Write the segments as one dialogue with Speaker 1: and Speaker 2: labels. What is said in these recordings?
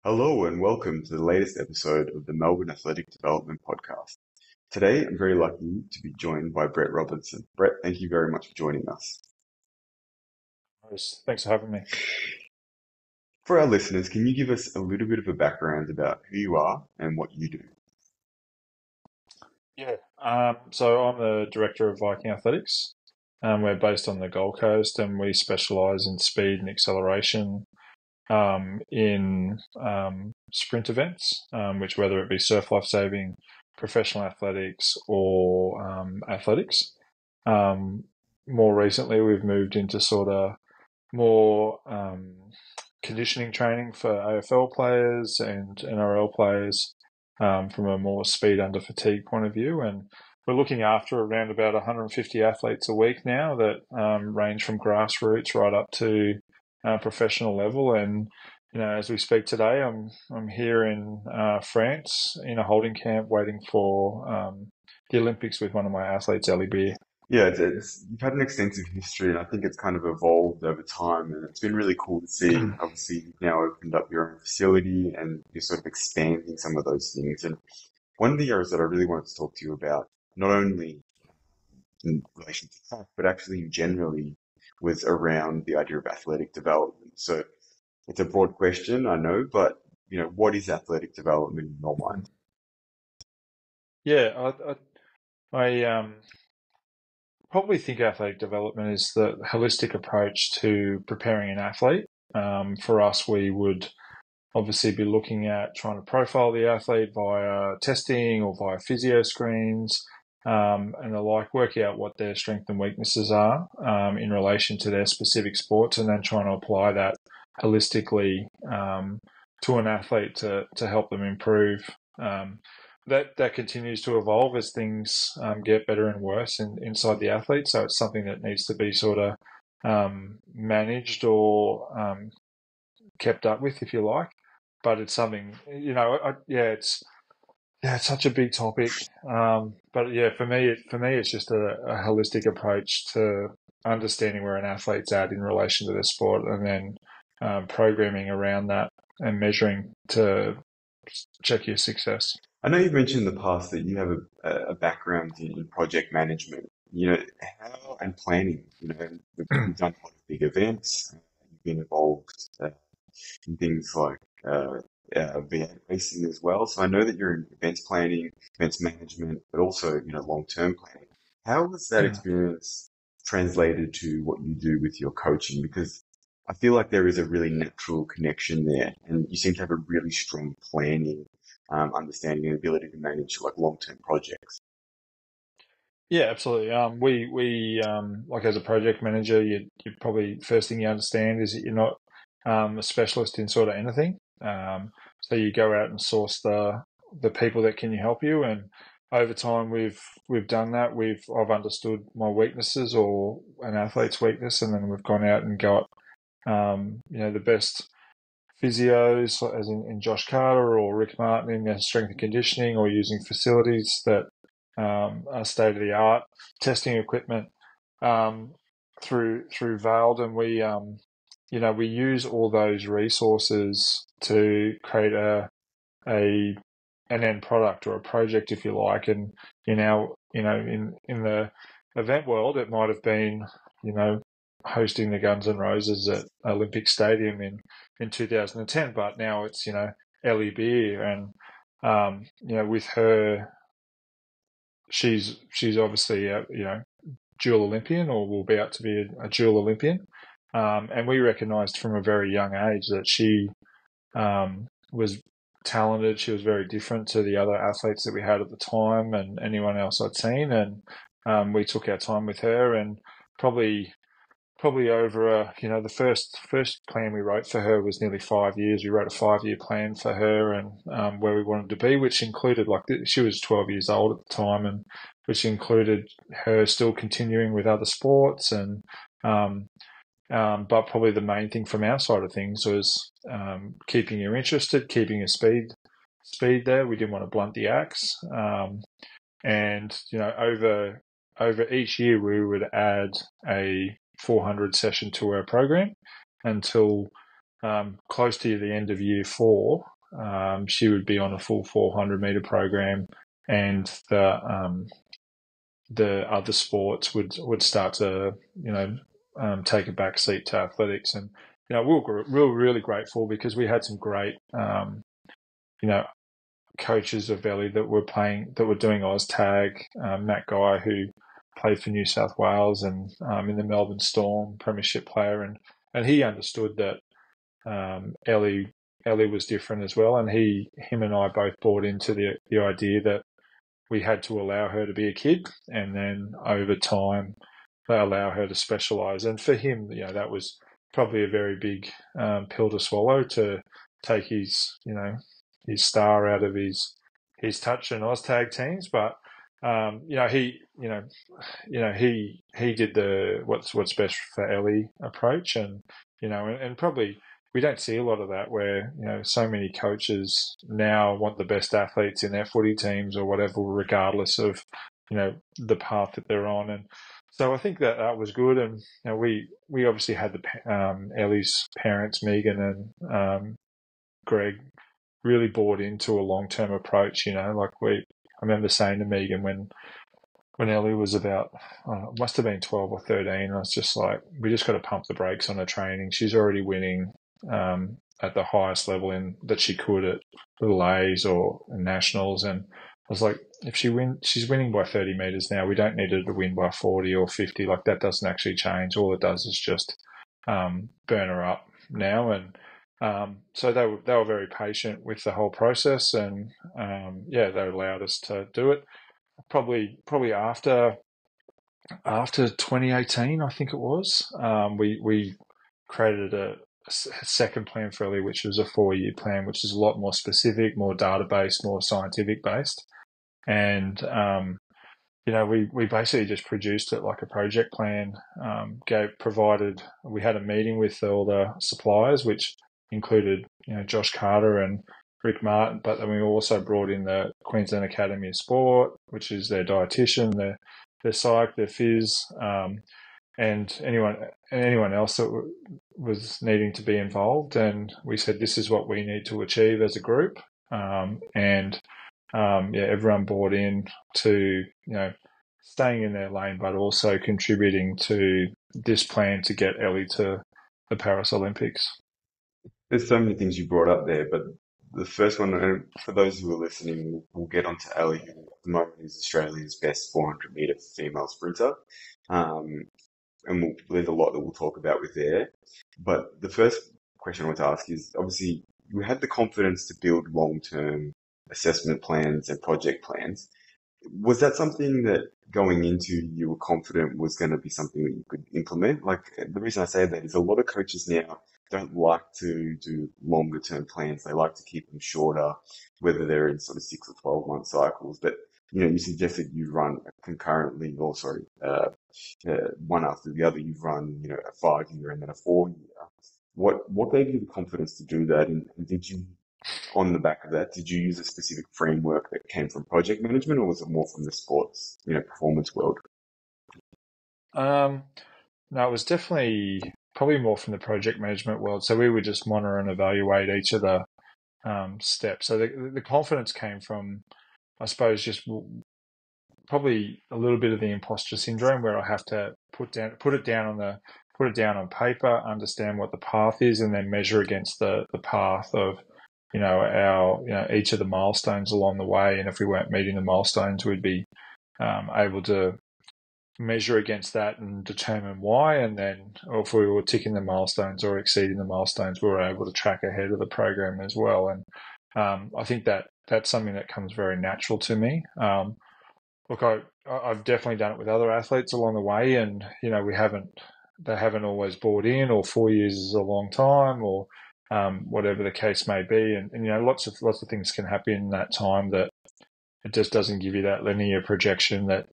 Speaker 1: Hello and welcome to the latest episode of the Melbourne Athletic Development Podcast. Today, I'm very lucky to be joined by Brett Robinson. Brett, thank you very much for joining us.
Speaker 2: Thanks for having me.
Speaker 1: For our listeners, can you give us a little bit of a background about who you are and what you do?
Speaker 2: Yeah. So I'm the director of Viking Athletics. We're based on the Gold Coast, and we specialise in speed and acceleration in sprint events, which whether it be surf life saving, professional athletics, or athletics. Um, More recently, we've moved into sort of more conditioning training for AFL players and NRL players from a more speed under fatigue point of view. And we're looking after around about 150 athletes a week now that range from grassroots right up to professional level. And as we speak today, I'm here in France in a holding camp waiting for the Olympics with one of my athletes, Ellie Beer.
Speaker 1: Yeah, you've had an extensive history, and I think it's kind of evolved over time, and it's been really cool to see. Obviously, you've now opened up your own facility, and you're sort of expanding some of those things. And one of the areas that I really wanted to talk to you about, not only in relation to that, but actually generally was around the idea of athletic development. So it's a broad question, I know, but what is athletic development in your mind?
Speaker 2: Yeah, I probably think athletic development is the holistic approach to preparing an athlete. For us, we would obviously be looking at trying to profile the athlete via testing or via physio screens and the like, work out what their strengths and weaknesses are in relation to their specific sports, and then trying to apply that holistically to an athlete to help them improve. That continues to evolve as things get better and worse inside the athlete. So it's something that needs to be sort of managed or kept up with, if you like. But it's something, it's such a big topic. But yeah, for me, it's just a holistic approach to understanding where an athlete's at in relation to their sport, and then programming around that and measuring to check your success.
Speaker 1: I know you've mentioned in the past that you have a background in project management, how and planning, you've done a lot of big events, you've been involved in things like VM racing as well. So I know that you're in events planning, events management, but also, long-term planning. How has that experience translated to what you do with your coaching? Because I feel like there is a really natural connection there, and you seem to have a really strong planning, understanding and ability to manage like long-term projects.
Speaker 2: Yeah, absolutely. We like as a project manager, you probably first thing you understand is that you're not a specialist in sort of anything. So you go out and source the people that can help you, and over time we've done that. I've understood my weaknesses or an athlete's weakness, and then we've gone out and got the best physios, as in Josh Carter or Rick Martin in their strength and conditioning, or using facilities that are state of the art, testing equipment through Veiled, and we use all those resources to create an end product or a project, if you like. And in the event world, it might have been hosting the Guns N' Roses at Olympic Stadium in 2010, but now it's Ellie Beer, and with her, she's obviously a dual Olympian, or will be out to be a dual Olympian, and we recognised from a very young age that she was talented. She was very different to the other athletes that we had at the time and anyone else I'd seen, and we took our time with her, and probably over the first plan we wrote for her was nearly 5 years. We wrote a 5-year plan for her, and where we wanted to be, which included she was 12 years old at the time, and which included her still continuing with other sports, and but probably the main thing from our side of things was keeping her interested, keeping her speed there. We didn't want to blunt the axe, and over each year we would add a 400 session to our program until close to the end of year 4, she would be on a full 400 meter program, and the other sports would start to take a back seat to athletics. And we were really grateful because we had some great coaches of Ellie that were doing OzTag. Matt Guy, who played for New South Wales and in the Melbourne Storm, premiership player, and he understood that Ellie was different as well, and him and I both bought into the idea that we had to allow her to be a kid, and then over time they allow her to specialise. And for him, that was probably a very big pill to swallow, to take his star out of his touch and OzTag teams. But he did the what's best for Ellie approach, and and probably we don't see a lot of that, where so many coaches now want the best athletes in their footy teams or whatever, regardless of the path that they're on. And so I think that was good. And we obviously had Ellie's parents, Megan and Greg, really bought into a long-term approach. I remember saying to Megan when Ellie was about, must have been 12 or 13, I was just like, we just got to pump the brakes on her training. She's already winning at the highest level that she could at Little A's or nationals. And I was like, if she's winning by 30 metres now, we don't need her to win by 40 or 50. Like, that doesn't actually change. All it does is just burn her up now. And so they were very patient with the whole process, and they allowed us to do it. Probably after 2018, I think it was, we created a second plan for Ellie, which was a 4-year plan, which is a lot more specific, more data-based, more scientific-based. And, we basically just produced it like a project plan, we had a meeting with all the suppliers, which included, Josh Carter and Rick Martin, but then we also brought in the Queensland Academy of Sport, which is their dietitian, their psych, their phys, and anyone else that was needing to be involved. And we said, this is what we need to achieve as a group. Everyone bought in to, staying in their lane, but also contributing to this plan to get Ellie to the Paris Olympics.
Speaker 1: There's so many things you brought up there, but the first one, and for those who are listening, we'll get onto Ellie, who at the moment is Australia's best 400 metre female sprinter. And there's a lot that we'll talk about with there. But the first question I want to ask is, obviously, you had the confidence to build long-term assessment plans and project plans. Was that something that going into you were confident was going to be something that you could implement? Like, the reason I say that is a lot of coaches now don't like to do longer term plans. They like to keep them shorter, whether they're in sort of 6 or 12-month cycles. But, you suggested you run concurrently, or sorry, one after the other. You've run, a 5-year and then a 4-year. What gave you the confidence to do that? And did you, on the back of that, did you use a specific framework that came from project management, or was it more from the sports, performance world?
Speaker 2: No, it was definitely probably more from the project management world. So we would just monitor and evaluate each of the steps. So the confidence came from, I suppose, just probably a little bit of the imposter syndrome, where I have to put it down on paper, understand what the path is, and then measure against the path of each of the milestones along the way. And if we weren't meeting the milestones, we'd be able to measure against that and determine why. And then, or if we were ticking the milestones or exceeding the milestones, we were able to track ahead of the program as well. And I think that's something that comes very natural to me. Look, I've definitely done it with other athletes along the way, and they haven't always bought in, or 4 years is a long time, or whatever the case may be. And lots of things can happen in that time that it just doesn't give you that linear projection that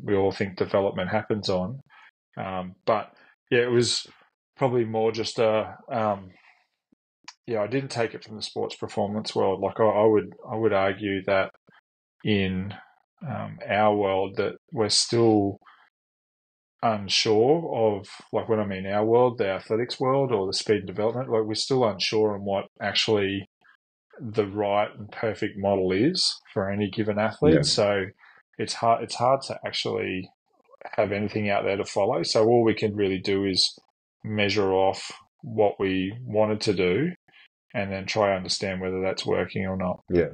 Speaker 2: we all think development happens on. But yeah, it was probably more just I didn't take it from the sports performance world. Like, I would argue that in our world, that we're still unsure of, like when I mean our world, the athletics world or the speed and development, like we're still unsure on what actually the right and perfect model is for any given
Speaker 1: Yeah.
Speaker 2: athlete. So it's hard to actually have anything out there to follow. So all we can really do is measure off what we wanted to do and then try to understand whether that's working or not.
Speaker 1: Yeah.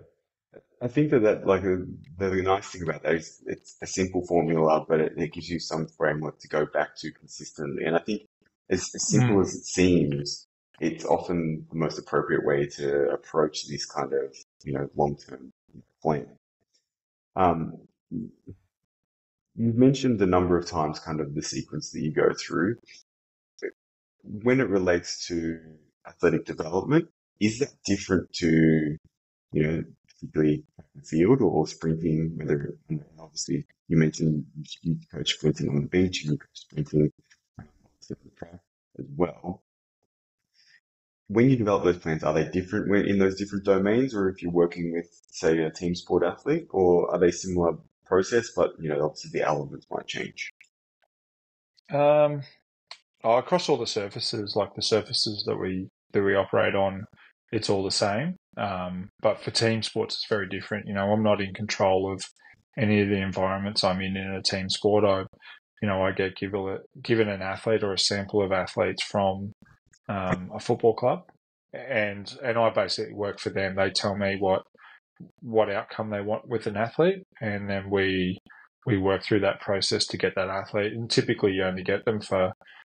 Speaker 1: I think that like the nice thing about that is it's a simple formula, but it gives you some framework to go back to consistently. And I think as simple
Speaker 2: Mm.
Speaker 1: as it seems, it's often the most appropriate way to approach this kind of, long-term plan. Um, you've mentioned a number of times kind of the sequence that you go through. When it relates to athletic development, is that different to, particularly track and field or sprinting, whether, obviously you mentioned you coach sprinting on the beach and you coach sprinting on the track as well. When you develop those plans, are they different in those different domains, or if you're working with, say, a team sport athlete, or are they similar process, but, obviously the elements might change?
Speaker 2: Um, Across all the surfaces, like the surfaces that we operate on, it's all the same. But for team sports, it's very different. I'm not in control of any of the environments I'm in a team sport. I get given an athlete or a sample of athletes from a football club, and I basically work for them. They tell me what outcome they want with an athlete, and then we work through that process to get that athlete. And typically, you only get them for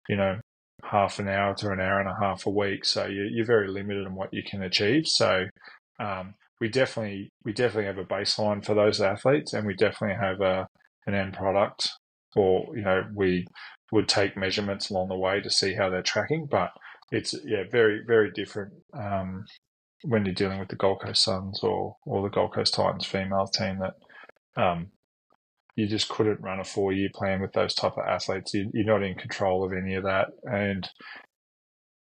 Speaker 2: you know half an hour to an hour and a half a week, so you're very limited on what you can achieve. So we definitely have a baseline for those athletes, and we definitely have an end product, or we would take measurements along the way to see how they're tracking, but it's very very different when you're dealing with the Gold Coast Suns or the Gold Coast Titans female team, that um, you just couldn't run a 4-year plan with those type of athletes. You're not in control of any of that, and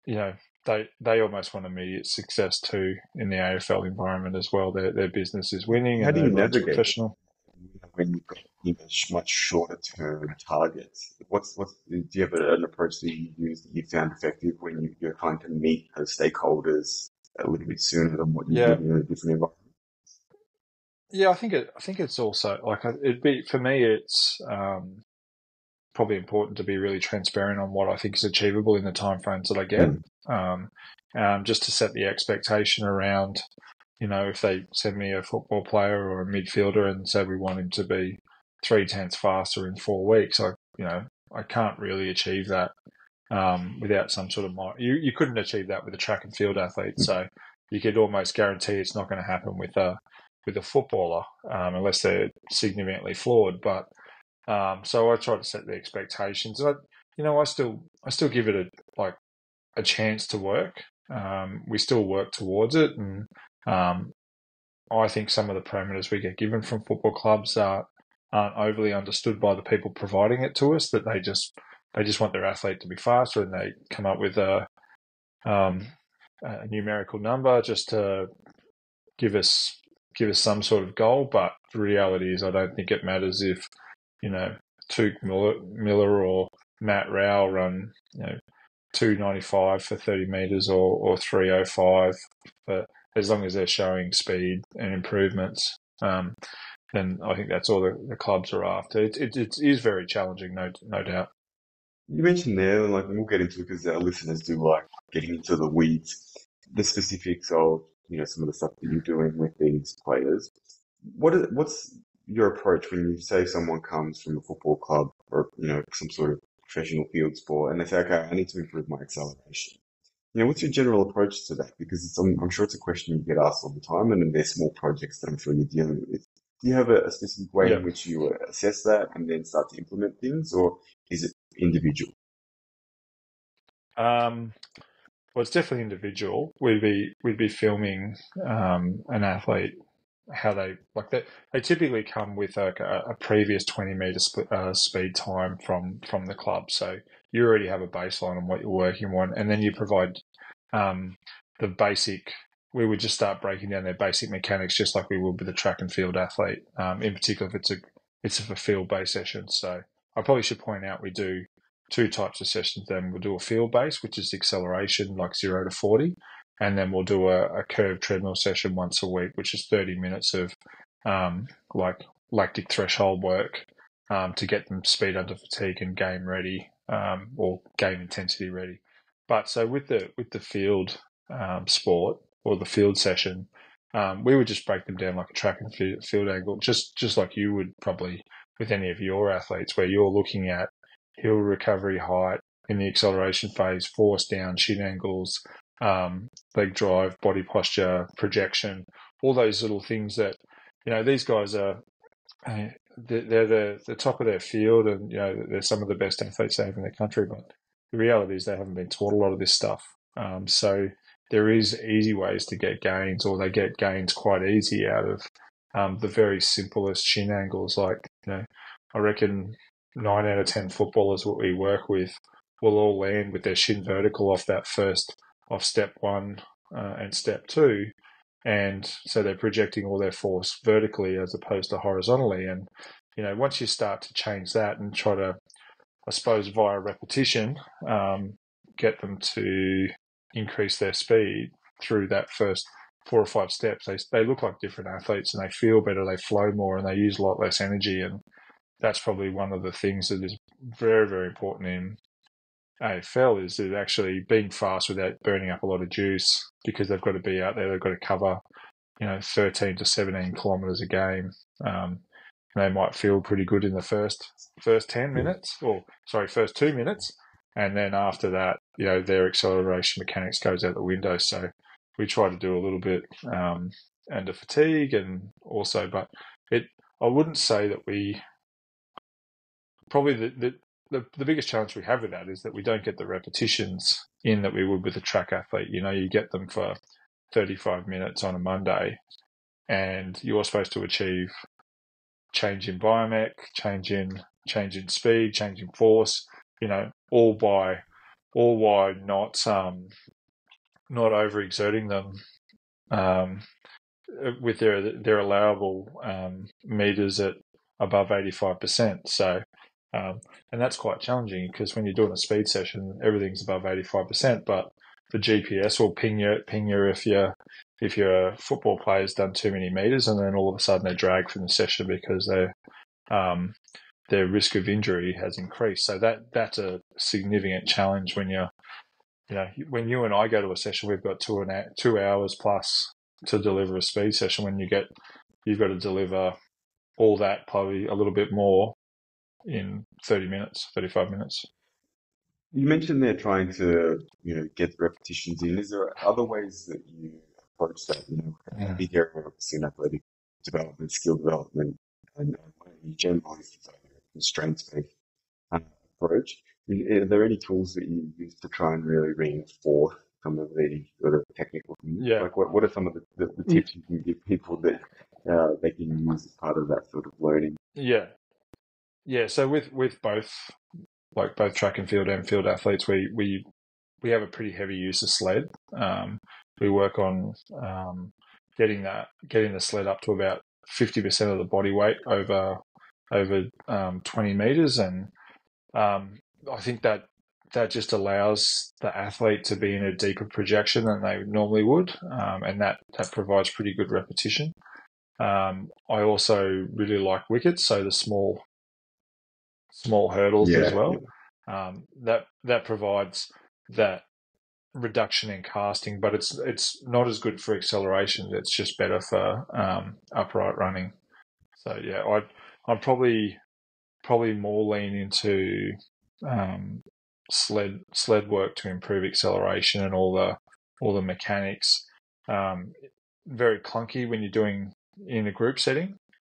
Speaker 2: you know they almost want immediate success too in the AFL environment as well. Their business is winning
Speaker 1: How
Speaker 2: and
Speaker 1: do you
Speaker 2: everyone's
Speaker 1: navigate it
Speaker 2: professional.
Speaker 1: when you've got, much shorter term targets? Do you have an approach that you use that you found effective when you're trying to meet those stakeholders a little bit sooner than what you
Speaker 2: Yeah,
Speaker 1: would in a different environment?
Speaker 2: yeah. I think it's also like it'd be for me. It's probably important to be really transparent on what I think is achievable in the timeframes that I get.
Speaker 1: Mm.
Speaker 2: Um, just to set the expectation around, if they send me a football player or a midfielder and say we want him to be 3/10 faster in 4 weeks, I can't really achieve that without some sort of you couldn't achieve that with a track and field athlete. So you could almost guarantee it's not going to happen with a footballer unless they're significantly flawed. But so I try to set the expectations. I still give it a chance to work. We still work towards it, and um, I think some of the parameters we get given from football clubs aren't overly understood by the people providing it to us. That they just want their athlete to be faster, and they come up with um, a numerical number just to give us give us some sort of goal. But the reality is, I don't think it matters if you know Tuke Miller or Matt Rao run 295 for 30 meters or 305, but as long as they're showing speed and improvements, then I think that's all the clubs are after. It is very challenging, no doubt.
Speaker 1: You mentioned there, and like we'll get into it because our listeners do like getting into the weeds, the specifics of some of the stuff that you're doing with these players. What's your approach when you say someone comes from a football club or some sort of professional field sport and they say, okay, I need to improve my acceleration. What's your general approach to that? Because I'm sure it's a question you get asked all the time, and then there's small projects that I'm sure you're dealing with. Do you have a specific way
Speaker 2: Yeah.
Speaker 1: in which you assess that and then start to implement things, or is it individual?
Speaker 2: Um, well, it's definitely individual. We'd be filming an athlete, how they like that. They typically come with a previous 20-meter speed time from the club, so you already have a baseline on what you're working on, and then you provide um, the basic. We would just start breaking down their basic mechanics, just like we would with a track and field athlete. In particular, if it's a field based session. So I probably should point out we do two types of sessions. Then we'll do a field base, which is acceleration, like 0 to 40, and then we'll do a curved treadmill session once a week, which is 30 minutes of like lactic threshold work to get them speed under fatigue and game ready, or game intensity ready. But so with the field sport or the field session, we would just break them down like a track and field angle, just like you would probably with any of your athletes, where you're looking at hill recovery height in the acceleration phase, force down, shin angles, leg drive, body posture, projection, all those little things that, these guys are, they're the top of their field, and, they're some of the best athletes they have in their country, but the reality is they haven't been taught a lot of this stuff. So there is easy ways to get gains, or they get gains quite easy out of the very simplest shin angles. Like, I reckon 9 out of 10 footballers what we work with will all land with their shin vertical off step one and step two. And so they're projecting all their force vertically as opposed to horizontally. And, once you start to change that and try to, I suppose, via repetition, get them to increase their speed through that first 4 or 5 steps, they look like different athletes, and they feel better, they flow more, and they use a lot less energy. And that's probably one of the things that is very, very important in AFL, is that actually being fast without burning up a lot of juice, because they've got to be out there, they've got to cover, 13 to 17 kilometres a game. They might feel pretty good in the first 10 minutes, first 2 minutes. And then after that, their acceleration mechanics goes out the window. So we try to do a little bit under fatigue, and also, but I wouldn't say that we, probably the biggest challenge we have with that is that we don't get the repetitions in that we would with a track athlete. You get them for 35 minutes on a Monday, and you're supposed to achieve change in biomech, change in speed, change in force, all by not overexerting them with their allowable meters at above 85%. So, and that's quite challenging, because when you're doing a speed session, everything's above 85%, but the GPS will ping you if your football player's done too many meters, and then all of a sudden they drag from the session because their risk of injury has increased. So that's a significant challenge when when you and I go to a session, we've got 2 hours plus to deliver a speed session. When you've got to deliver all that, probably a little bit more, in 30 minutes, 35 minutes.
Speaker 1: You mentioned they're trying to, get repetitions in. Is there other ways that you approach that? A big area obviously in athletic development, skill development, and generally constraints-based approach. Are there any tools that you use to try and really reinforce some of the sort of technical things?
Speaker 2: Yeah.
Speaker 1: Like what are some of the tips you can give people that they can use as part of that sort of learning?
Speaker 2: Yeah. So with both track and field athletes, we have a pretty heavy use of sled. We work on getting the sled up to about 50% of the body weight over 20 meters, and I think that just allows the athlete to be in a deeper projection than they normally would, and that provides pretty good repetition. I also really like wickets, so the small hurdles as well. That provides that reduction in casting, but it's not as good for acceleration. It's just better for upright running. So yeah, I'd probably more lean into sled work to improve acceleration and all the mechanics. Very clunky when you're doing in a group setting,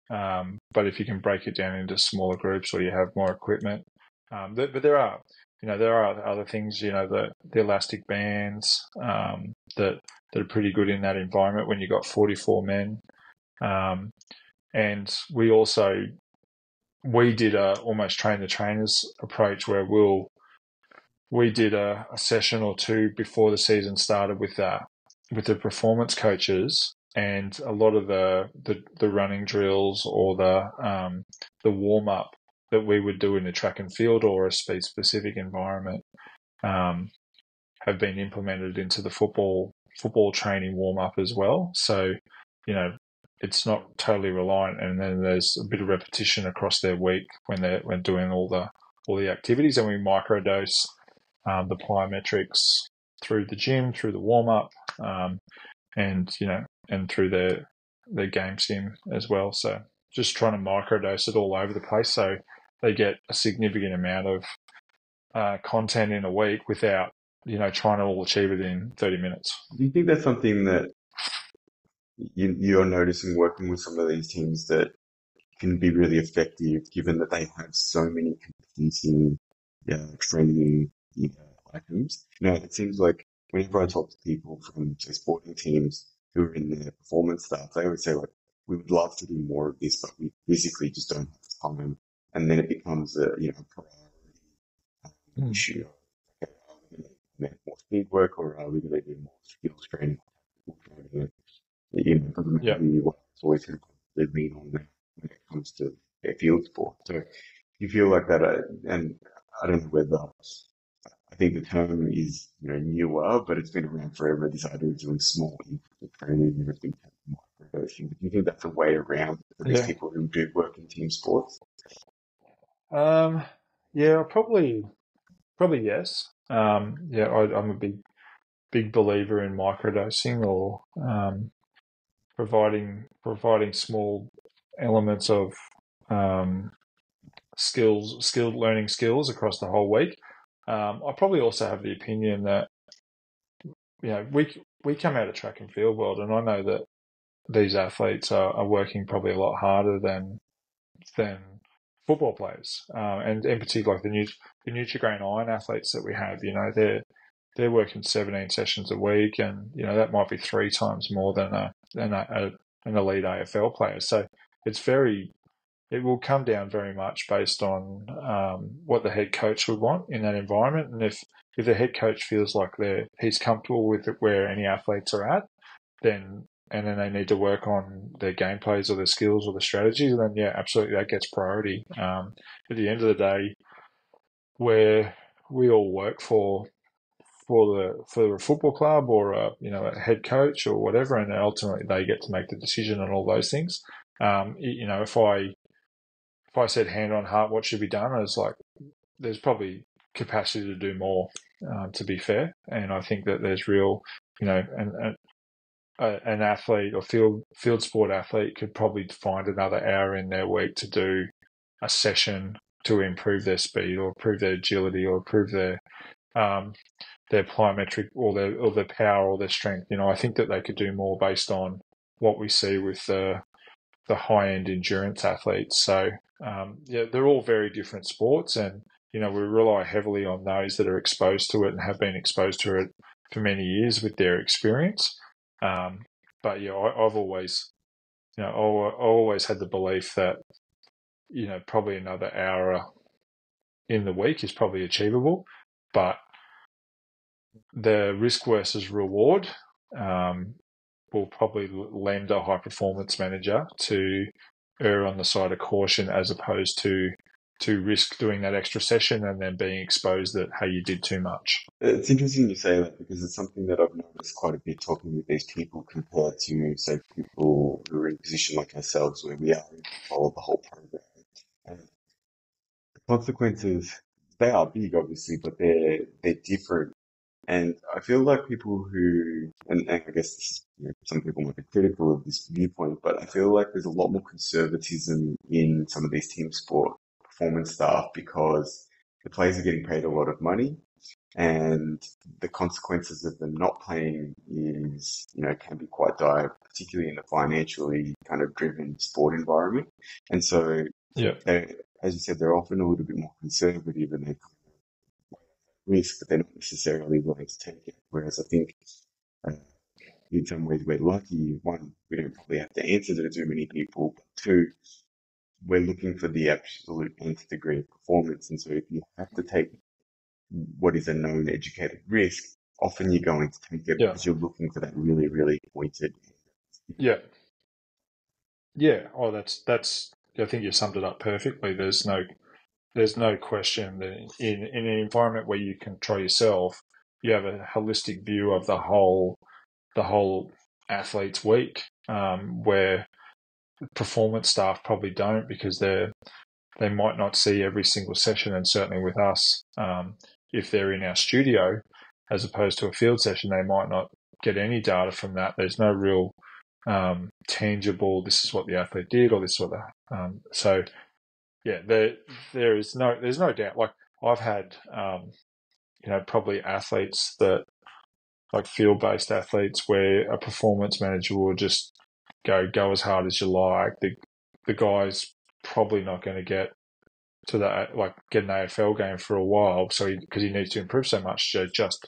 Speaker 2: but if you can break it down into smaller groups, or you have more equipment, but there are other things, the elastic bands that are pretty good in that environment when you've got 44 men. And we did a almost train the trainers approach, where we did a session or two before the season started with the performance coaches, and a lot of the running drills or the warm up that we would do in a track and field or a speed specific environment have been implemented into the football training warm up as well. So, it's not totally reliant, and then there's a bit of repetition across their week when doing all the activities, and we microdose the plyometrics through the gym, through the warm up, and through their game sim as well. So just trying to microdose it all over the place, so they get a significant amount of content in a week without trying to all achieve it in 30 minutes.
Speaker 1: Do you think that's something that you're noticing working with some of these teams that can be really effective, given that they have so many competing training items? It seems like whenever I talk to people from, say, sporting teams who are in their performance staff, they always say, like, we would love to do more of this, but we physically just don't have time. And then it becomes a priority issue. Okay, are we going to implement more speed work, or are we going to do more skills training? It doesn't matter who you are, it's always going to lean on that when it comes to field sport. So you feel like that, and I don't know whether, I think the term is newer, but it's been around forever. This idea of doing small interval training and everything, microdosing. Do you think that's a way around for these people who do work in team sports?
Speaker 2: Yeah, probably yes. I'm a big believer in microdosing, or providing small elements of skilled learning skills across the whole week. I probably also have the opinion that we come out of track and field world, and I know that these athletes are working probably a lot harder than football players, and in particular, like the Nutrigrain Iron athletes that we have. They're working 17 sessions a week, and that might be 3 times more than an elite AFL player. So it will come down very much based on what the head coach would want in that environment, and if the head coach feels like he's comfortable with where any athletes are at, then they need to work on their gameplays or their skills or the strategies, then yeah, absolutely, that gets priority. At the end of the day, where we all work for a football club or a head coach or whatever, and ultimately they get to make the decision on all those things. If I said hand on heart what should be done, I was like, there's probably capacity to do more, to be fair. And I think that there's real, an athlete or field sport athlete could probably find another hour in their week to do a session to improve their speed or improve their agility or improve their plyometric or their power or their strength. I think that they could do more based on what we see with the high-end endurance athletes. So, they're all very different sports, and, we rely heavily on those that are exposed to it and have been exposed to it for many years with their experience. But yeah, I've always, I always had the belief that, probably another hour in the week is probably achievable, but the risk versus reward will probably lend a high performance manager to err on the side of caution, as opposed to risk doing that extra session and then being exposed that, hey, you did too much.
Speaker 1: It's interesting you say that, because it's something that I've noticed quite a bit talking with these people compared to, say, people who are in a position like ourselves where we are in control of the whole program. And the consequences, they are big, obviously, but they're different. And I feel like people who, and I guess this is, some people might be critical of this viewpoint, but I feel like there's a lot more conservatism in some of these team sport performance staff, because the players are getting paid a lot of money, and the consequences of them not playing is, can be quite dire, particularly in a financially kind of driven sport environment. And so, as you said, they're often a little bit more conservative, and they risk, but they're not necessarily willing to take it. Whereas I think in some ways we're lucky. One, we don't probably have to answer to too many people. But 2, we're looking for the absolute nth degree of performance. And so if you have to take what is a known educated risk, often you're going to take it because you're looking for that really, really pointed.
Speaker 2: Yeah. Yeah. Oh, that's. I think you summed it up perfectly. There's no there's no question that in an environment where you control yourself, you have a holistic view of the whole athlete's week, where performance staff probably don't because they might not see every single session, and certainly with us, if they're in our studio as opposed to a field session, they might not get any data from that. There's no real tangible. This is what the athlete did, or this is what so yeah, there's no doubt. Like I've had probably athletes that like field based athletes where a performance manager will just go as hard as you like. The guy's probably not going to get to that, like get an AFL game for a while, so because he needs to improve so much. So just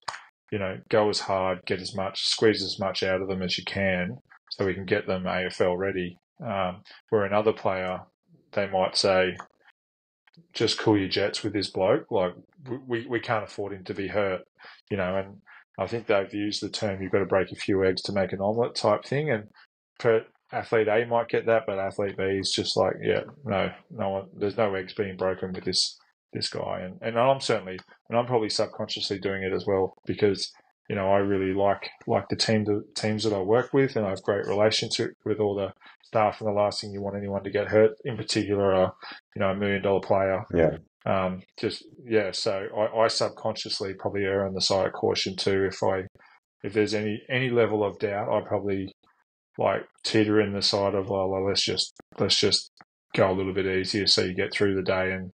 Speaker 2: go as hard, get as much, squeeze as much out of them as you can, so we can get them AFL ready. Where another player, they might say, just cool your jets with this bloke. Like we can't afford him to be hurt, And I think they've used the term "you've got to break a few eggs to make an omelette" type thing. And for athlete A might get that, but athlete B is just like, yeah, no one, there's no eggs being broken with this guy. And I'm probably subconsciously doing it as well because I really like the teams that I work with, and I have great relationship with all the staff. And the last thing you want anyone to get hurt, in particular, a $1 million player.
Speaker 1: Yeah.
Speaker 2: So I subconsciously probably err on the side of caution too. If there's any level of doubt, I probably like teeter in the side of, well, let's just go a little bit easier so you get through the day, and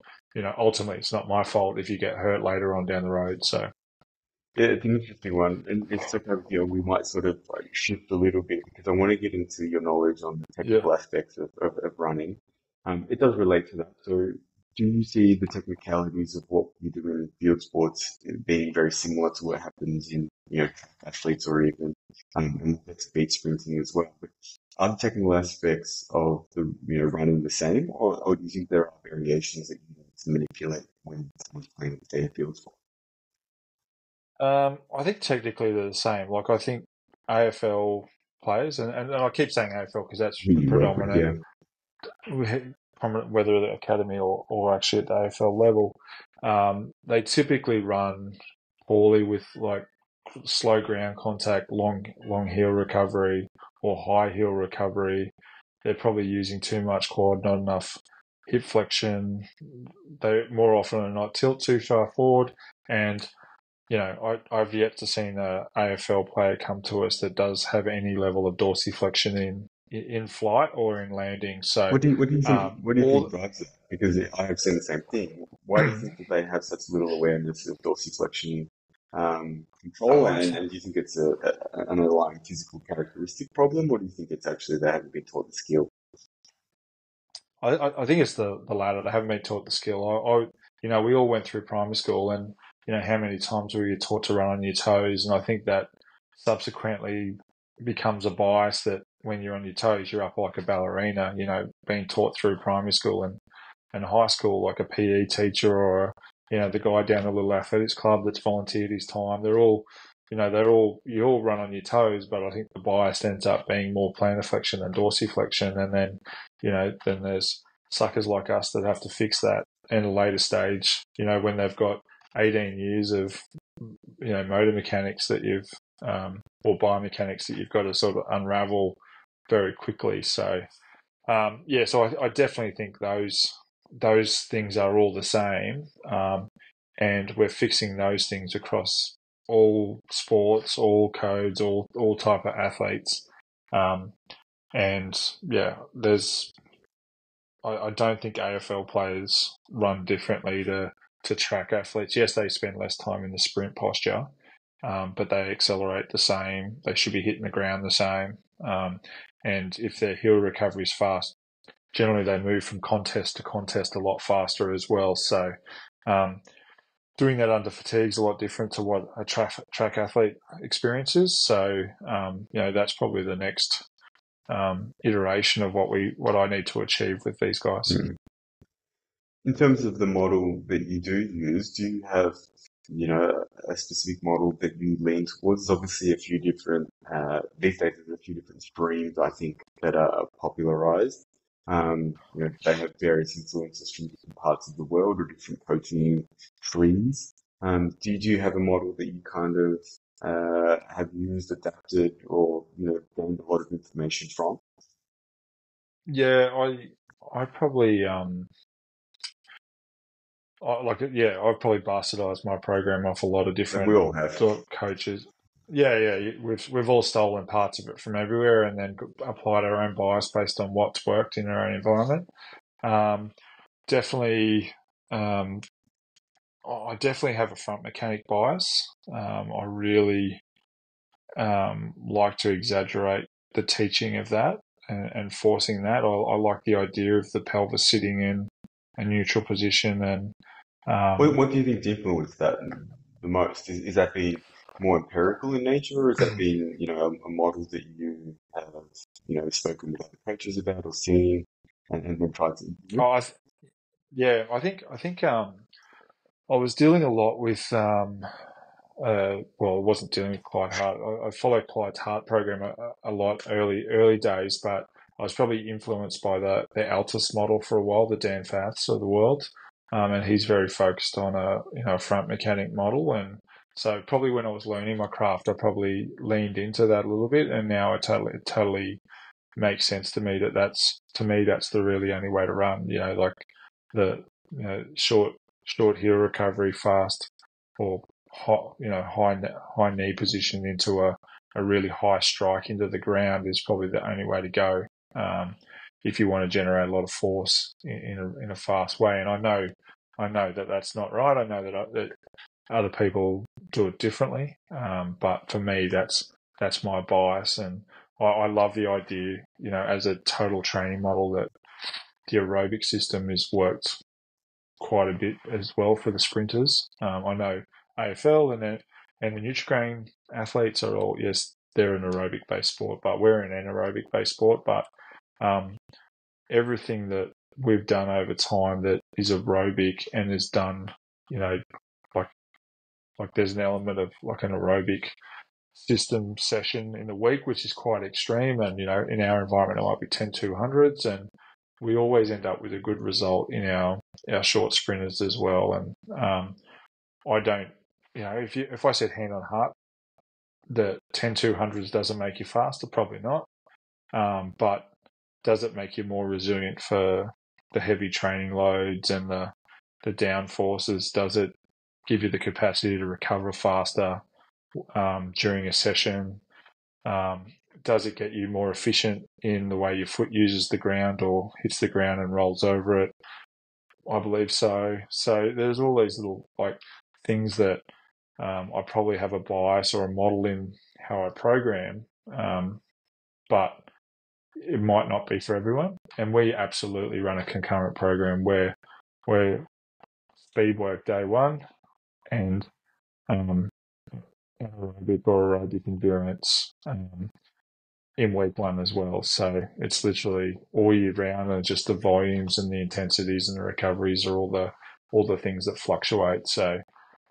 Speaker 2: ultimately it's not my fault if you get hurt later on down the road. So
Speaker 1: Yeah, it's an interesting one, and it's okay with you. We might sort of like shift a little bit because I want to get into your knowledge on the
Speaker 2: yeah.
Speaker 1: technical aspects of running. It does relate to that. So, do you see the technicalities of what you do in field sports being very similar to what happens in track athletes or even and that's speed sprinting as well? But are the technical aspects of the running the same, or do you think there are variations that you need to manipulate when someone's playing a field sport?
Speaker 2: I think technically they're the same. Like I think AFL players, and I keep saying AFL because that's
Speaker 1: Who
Speaker 2: the
Speaker 1: you work with,
Speaker 2: predominant,
Speaker 1: yeah.
Speaker 2: whether the academy or actually at the AFL level, they typically run poorly with like slow ground contact, long heel recovery, or high heel recovery. They're probably using too much quad, not enough hip flexion. They more often than not tilt too far forward, and I've yet to see a AFL player come to us that does have any level of dorsiflexion in flight or in landing. So
Speaker 1: What do you think
Speaker 2: all
Speaker 1: drives that? Because I have seen the same thing. Why do you think that they have such little awareness of dorsiflexion control,
Speaker 2: I,
Speaker 1: and do you think it's an underlying physical characteristic problem, or do you think it's actually they haven't been taught the skill?
Speaker 2: I think it's the latter. They haven't been taught the skill. We all went through primary school, and how many times were you taught to run on your toes? And I think that subsequently becomes a bias that when you're on your toes, you're up like a ballerina. Being taught through primary school and high school, like a PE teacher or the guy down the little athletics club that's volunteered his time. You all run on your toes, but I think the bias ends up being more plantar flexion than dorsiflexion, and then then there's suckers like us that have to fix that in a later stage. When they've got 18 years of motor mechanics that you've or biomechanics that you've got to sort of unravel very quickly. So so I definitely think those things are all the same, and we're fixing those things across all sports, all codes, all type of athletes. Um, and yeah, I don't think AFL players run differently to track athletes. Yes, they spend less time in the sprint posture, but they accelerate the same. They should be hitting the ground the same. And if their heel recovery is fast, generally they move from contest to contest a lot faster as well. So doing that under fatigue is a lot different to what a track athlete experiences. So that's probably the next iteration of what I need to achieve with these guys.
Speaker 1: Hmm. In terms of the model that you do use, do you have, a specific model that you lean towards? There's obviously a few different, these days there's a few different streams, I think, that are popularized. They have various influences from different parts of the world or different coaching trees. Do you have a model that you kind of have used, adapted, or gained a lot of information from?
Speaker 2: Yeah, I probably I've probably bastardized my program off a lot of
Speaker 1: Like we
Speaker 2: different
Speaker 1: all have.
Speaker 2: coaches. Yeah, yeah, we've all stolen parts of it from everywhere and then applied our own bias based on what's worked in our own environment. Um, definitely, um, I definitely have a front mechanic bias. I really like to exaggerate the teaching of that and forcing that. I like the idea of the pelvis sitting in a neutral position and
Speaker 1: What,
Speaker 2: um,
Speaker 1: what do you think influenced that the most? Is that being more empirical in nature, or is that being, a model that you have, spoken with other coaches about or seen and then tried to implement?
Speaker 2: oh, yeah, I think I was dealing a lot with well, I wasn't dealing with Clyde Hart. I followed Clyde's Hart program a lot early days, but I was probably influenced by the Altus model for a while, the Dan Faths of the world, and he's very focused on a front mechanic model, and so probably when I was learning my craft, I probably leaned into that a little bit, and now it totally makes sense to me that's the really only way to run. Like the short heel recovery, fast or hot, high knee position into a really high strike into the ground is probably the only way to go. Um, if you want to generate a lot of force in a fast way, and I know that that's not right. I know that other people do it differently, but for me, that's my bias, and I love the idea, as a total training model that the aerobic system has worked quite a bit as well for the sprinters. I know AFL and the Nutrigrain athletes are all, yes, they're an aerobic based sport, but we're an anaerobic based sport. But um, everything that we've done over time that is aerobic and is done, you know, like there's an element of like an aerobic system session in the week, which is quite extreme. And, in our environment, it might be 10 200s. And we always end up with a good result in our short sprinters as well. And I don't, if I said hand on heart that 10 200s doesn't make you faster, probably not. But does it make you more resilient for the heavy training loads and the down forces? Does it give you the capacity to recover faster during a session? Um, does it get you more efficient in the way your foot uses the ground or hits the ground and rolls over it? I believe so. So there's all these little like things that I probably have a bias or a model in how I program, but it might not be for everyone. And we absolutely run a concurrent program where we're speed work day one and um, anaerobic or aerobic endurance in week one as well. So it's literally all year round, and just the volumes and the intensities and the recoveries are all the things that fluctuate. So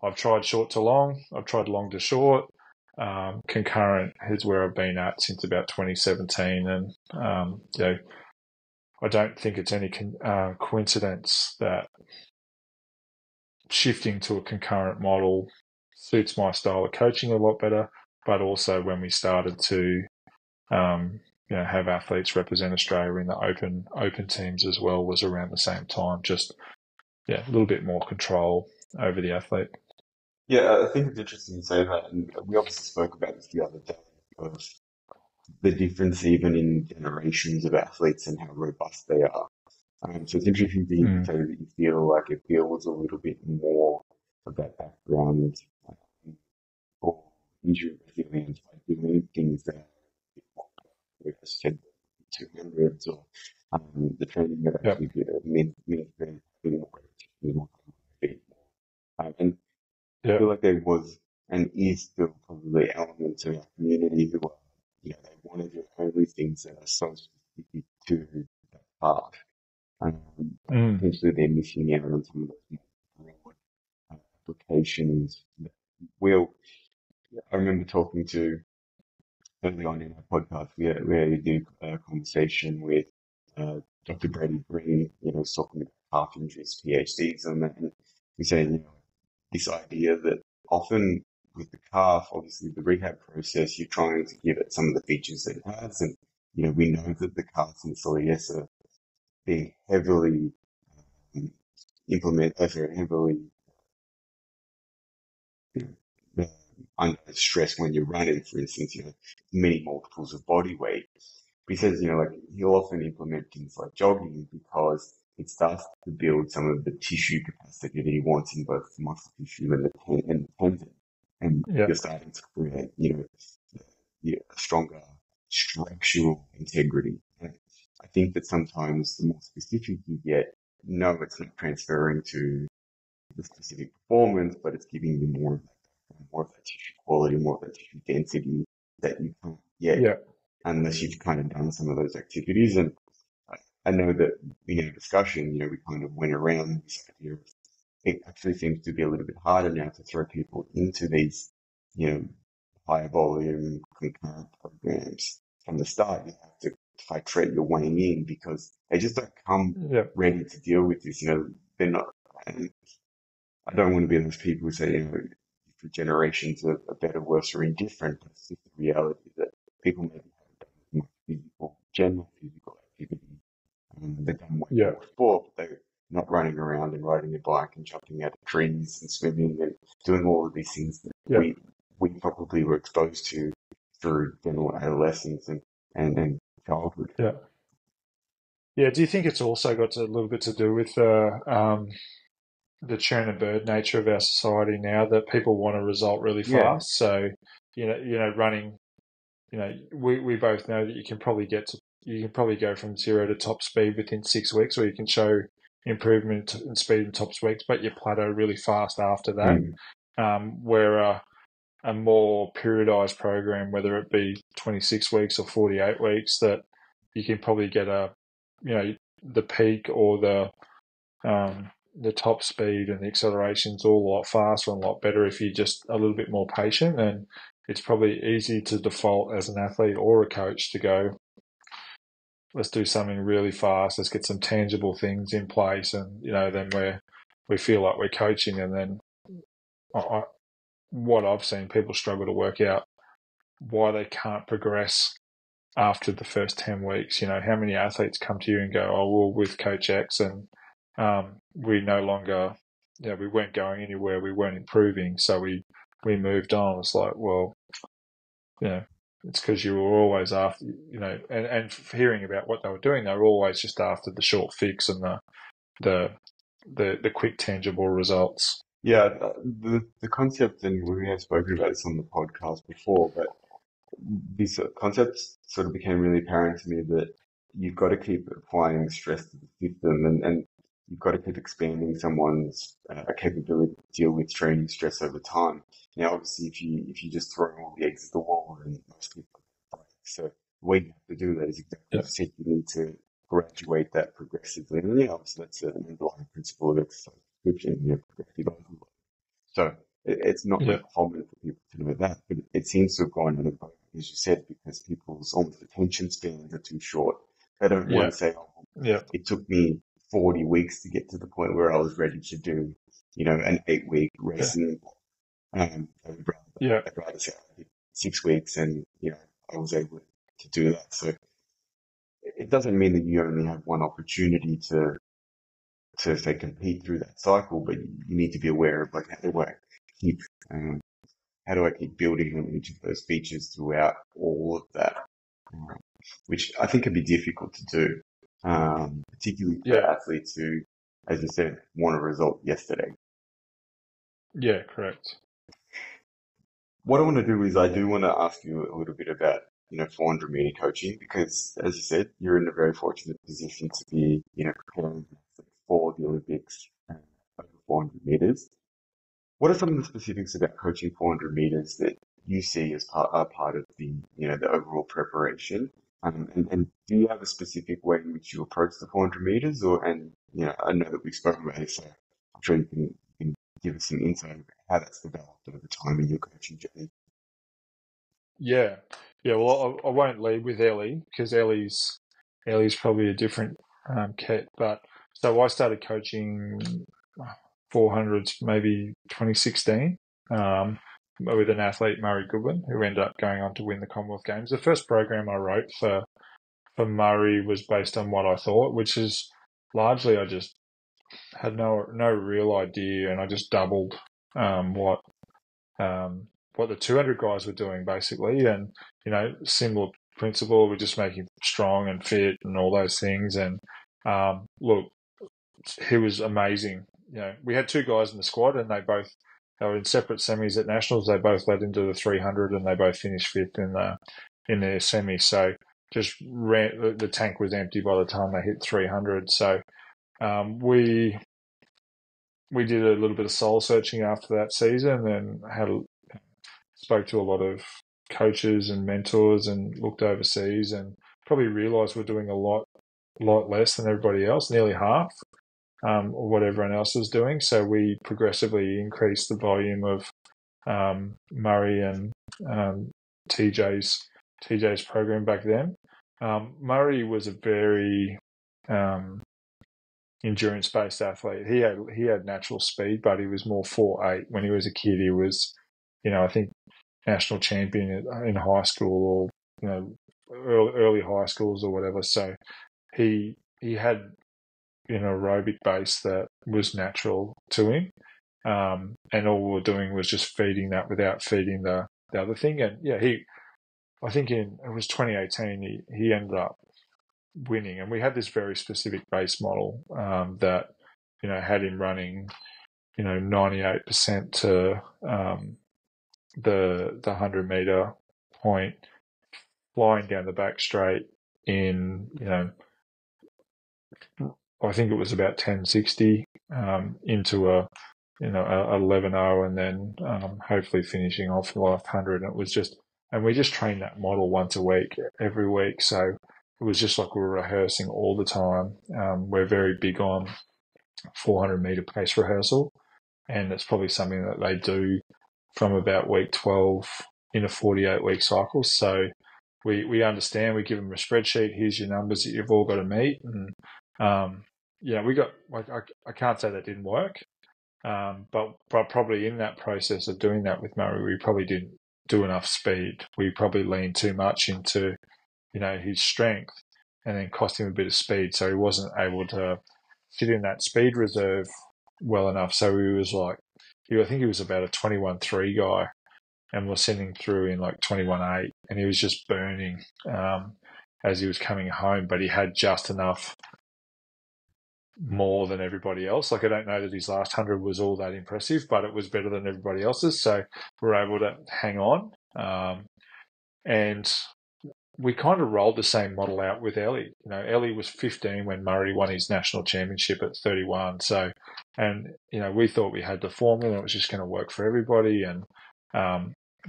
Speaker 2: I've tried short to long, I've tried long to short. Concurrent is where I've been at since about 2017, and I don't think it's any coincidence that shifting to a concurrent model suits my style of coaching a lot better. But also when we started to um, have athletes represent Australia in the open teams as well was around the same time. Just a little bit more control over the athlete.
Speaker 1: Yeah, I think it's interesting you say that, and we obviously spoke about this the other day of the difference even in generations of athletes and how robust they are. So it's interesting to hear you
Speaker 2: Mm.
Speaker 1: say that you feel like it builds a little bit more of that background or injury resilience by doing things that, like I said, 200s or the training that
Speaker 2: Yep.
Speaker 1: actually means being more repetition, more feet. And I feel
Speaker 2: Yep.
Speaker 1: like there was and is still probably elements of our community who are, they want to do only things that are so specific to that part.
Speaker 2: Mm.
Speaker 1: Potentially they're missing out on some of those more broad applications that will. I remember talking to early on in our podcast, we had a good conversation with Dr. Brady Green, was talking about calf injuries, PhDs on that, and we say, this idea that often with the calf, obviously the rehab process, you're trying to give it some of the features that it has, and we know that the calf and soleus are being heavily heavily uh, under stress when you're running, for instance, many multiples of body weight. But he says, like he'll often implement things like jogging because it starts to build some of the tissue capacity that he wants in both the muscle tissue and the tendon. And
Speaker 2: Yeah.
Speaker 1: you're starting to create, a stronger structural integrity. And I think that sometimes the more specific you get, no, it's not transferring to the specific performance, but it's giving you more of that tissue quality, more of that tissue density that you can't get
Speaker 2: Yeah.
Speaker 1: unless you've kind of done some of those activities. And I know that in our discussion, we kind of went around this idea of it actually seems to be a little bit harder now to throw people into these, higher volume concurrent programs from the start. You have to titrate your way in because they just don't come
Speaker 2: Yeah.
Speaker 1: ready to deal with this. They're not. And I don't want to be those people who say, different generations are better, worse, or indifferent. But it's just the reality that people maybe haven't done as much general physical activity. They've done way
Speaker 2: Yeah.
Speaker 1: more sport, but they're not running around and riding a bike and jumping out of trees and swimming and doing all of these things that
Speaker 2: Yeah.
Speaker 1: we probably were exposed to through general adolescence and childhood.
Speaker 2: Yeah. Yeah. Do you think it's also got a little bit to do with the churn and burn nature of our society now, that people want a result really
Speaker 1: Yeah.
Speaker 2: fast? So, running, we both know that you can probably go from 0 to top speed within 6 weeks, or you can show improvement in speed in top weeks, but you plateau really fast after that.
Speaker 1: Mm.
Speaker 2: Where a more periodized program, whether it be 26 weeks or 48 weeks, that you can probably get the peak or the top speed and the acceleration's all a lot faster and a lot better if you're just a little bit more patient. And it's probably easy to default as an athlete or a coach to go, let's do something really fast, let's get some tangible things in place, and then we feel like we're coaching, and then what I've seen, people struggle to work out why they can't progress after the first 10 weeks. How many athletes come to you and go, oh, well, with Coach X, and we no longer, we weren't going anywhere, we weren't improving, so we moved on. It's like, well, it's because you were always after, and hearing about what they were doing, they were always just after the short fix and the quick tangible results.
Speaker 1: Yeah, the concept, and we have spoken about this on the podcast before, but this concept sort of became really apparent to me that you've got to keep applying stress to the system, and you've got to keep expanding someone's capability to deal with training stress over time. Now, obviously, if you just throw all the eggs at the wall, then most people break. So the way you have to do that is exactly as you said. You need to graduate that progressively, and obviously that's an underlying principle of exercise prescription, progressive overload. So it's not
Speaker 2: Yeah,
Speaker 1: uncommon for people to know that, but it seems to have gone under both, as you said, because people's almost attention spans are too short. They don't want
Speaker 2: yeah,
Speaker 1: to say, oh,
Speaker 2: yeah,
Speaker 1: it took me 40 weeks to get to the point where I was ready to do, an 8-week
Speaker 2: yeah,
Speaker 1: racing.
Speaker 2: yeah,
Speaker 1: I'd rather say I did 6 weeks and, I was able to do that. So it doesn't mean that you only have one opportunity to say compete through that cycle, but you need to be aware of like keep um, how do I keep building on each of those features throughout all of that, um, which I think can be difficult to do, particularly for
Speaker 2: yeah,
Speaker 1: athletes who, as you said, want a result yesterday.
Speaker 2: yeah, correct.
Speaker 1: What I want to do is I do want to ask you a little bit about 400-meter coaching because, as you said, you're in a very fortunate position to be preparing for the Olympics over 400 meters. What are some of the specifics about coaching 400 meters that you see as part of the the overall preparation? And do you have a specific way in which you approach the 400 meters, and I know that we've spoken about it, so I'm sure you can give us some insight about how that's developed over time in your coaching journey.
Speaker 2: Yeah, yeah. Well, I won't lead with Ellie because Ellie's probably a different Ket. But so I started coaching 400s maybe 2016 with an athlete, Murray Goodwin, who ended up going on to win the Commonwealth Games. The first program I wrote for Murray was based on what I thought, which is largely I just had no real idea, and I just doubled what the 200 guys were doing basically, and similar principle. We're just making strong and fit and all those things. And look, he was amazing. We had two guys in the squad, and they were in separate semis at nationals. They both led into the 300, and they both finished fifth in their semi. So just the tank was empty by the time they hit 300. So we did a little bit of soul searching after that season, and spoke to a lot of coaches and mentors, and looked overseas, and probably realised we're doing a lot less than everybody else, nearly half or what everyone else was doing. So we progressively increased the volume of Murray and TJ's program back then. Murray was a very endurance-based athlete. He had natural speed, but he was more 4'8". When he was a kid, he was, I think, national champion in high school, or early high schools or whatever. So he had an aerobic base that was natural to him, and all we were doing was just feeding that without feeding the other thing. And I think it was 2018, he ended up winning, and we had this very specific base model that had him running 98% to the 100-meter point, flying down the back straight in I think it was about 10:60 into a 11:0, and then hopefully finishing off the last 100. And it was just, and we just trained that model once a week, every week. So it was just like we were rehearsing all the time. We're very big on 400-meter pace rehearsal, and it's probably something that they do from about week 12 in a 48-week cycle. So we understand. We give them a spreadsheet. Here's your numbers that you've all got to meet, and we got. I can't say that didn't work, but probably in that process of doing that with Murray, we probably didn't do enough speed. We probably leaned too much into his strength, and then cost him a bit of speed, so he wasn't able to sit in that speed reserve well enough. So he was like, I think he was about a 21.3 guy, and we're sending through in like 21.8, and he was just burning as he was coming home, but he had just enough more than everybody else. Like, I don't know that his last 100 was all that impressive, but it was better than everybody else's, so we're able to hang on. And we kind of rolled the same model out with Ellie. Ellie was 15 when Murray won his national championship at 31. So, and we thought we had the formula, it was just going to work for everybody. And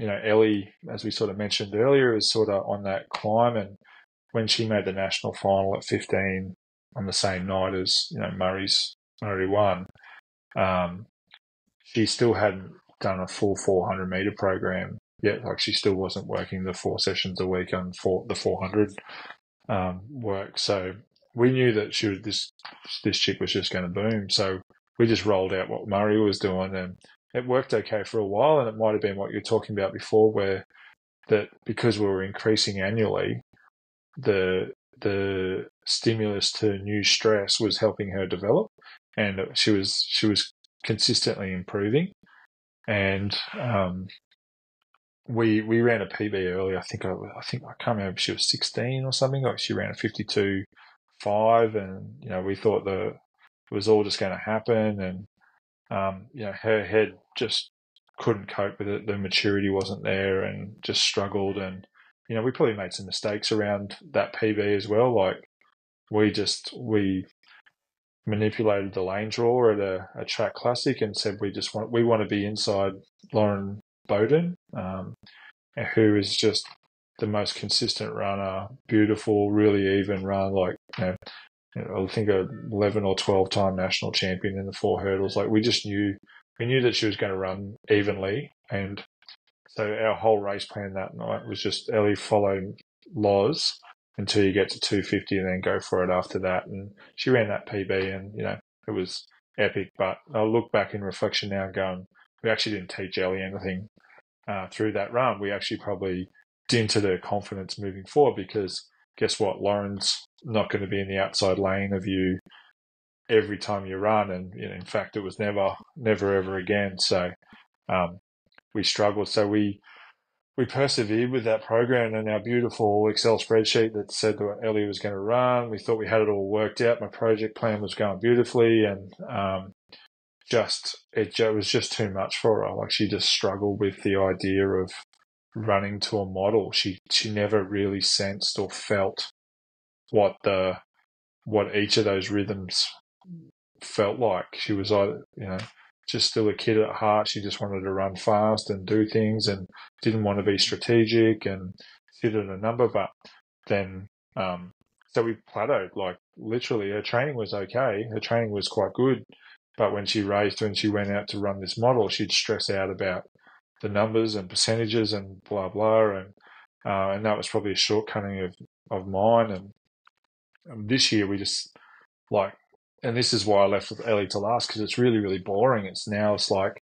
Speaker 2: Ellie, as we sort of mentioned earlier, is sort of on that climb. And when she made the national final at 15 on the same night as Murray won, she still hadn't done a full 400-meter program yet. Like, she still wasn't working the 4 sessions a week on the 400 work. So we knew that this chick was just going to boom. So we just rolled out what Murray was doing, and it worked okay for a while. And it might have been what you're talking about before, where that because we were increasing annually, the stimulus to new stress was helping her develop, and she was consistently improving. And we ran a PB early. I think I can't remember if she was 16 or something. Like, she ran a 52.5, and we thought it was all just going to happen. And her head just couldn't cope with it. The maturity wasn't there, and just struggled. And we probably made some mistakes around that PB as well. Like, we manipulated the lane draw at a track classic and said we want to be inside Lauren Bowden, who is just the most consistent runner, beautiful, really even run. Like, I think a 11 or 12-time national champion in the 4 hurdles. Like, we knew that she was going to run evenly, and so our whole race plan that night was just Ellie follow Loz until you get to 250 and then go for it after that. And she ran that PB and, it was epic. But I look back in reflection now going, we actually didn't teach Ellie anything through that run. We actually probably dented her confidence moving forward because guess what? Lauren's not going to be in the outside lane of you every time you run. And, in fact, it was never ever again. So we struggled. So we persevered with that program and our beautiful Excel spreadsheet that said that Ellie was going to run. We thought we had it all worked out. My project plan was going beautifully, and it was just too much for her. Like, she just struggled with the idea of running to a model. She never really sensed or felt what each of those rhythms felt like. She was either, just still a kid at heart. She just wanted to run fast and do things and didn't want to be strategic and sit at a number. But then, so we plateaued. Like, literally, her training was okay. Her training was quite good. But when she went out to run this model, she'd stress out about the numbers and percentages and blah, blah. And that was probably a shortcoming of mine. And this year we just, like, and this is why I left with Ellie to last, because it's really, really boring. It's like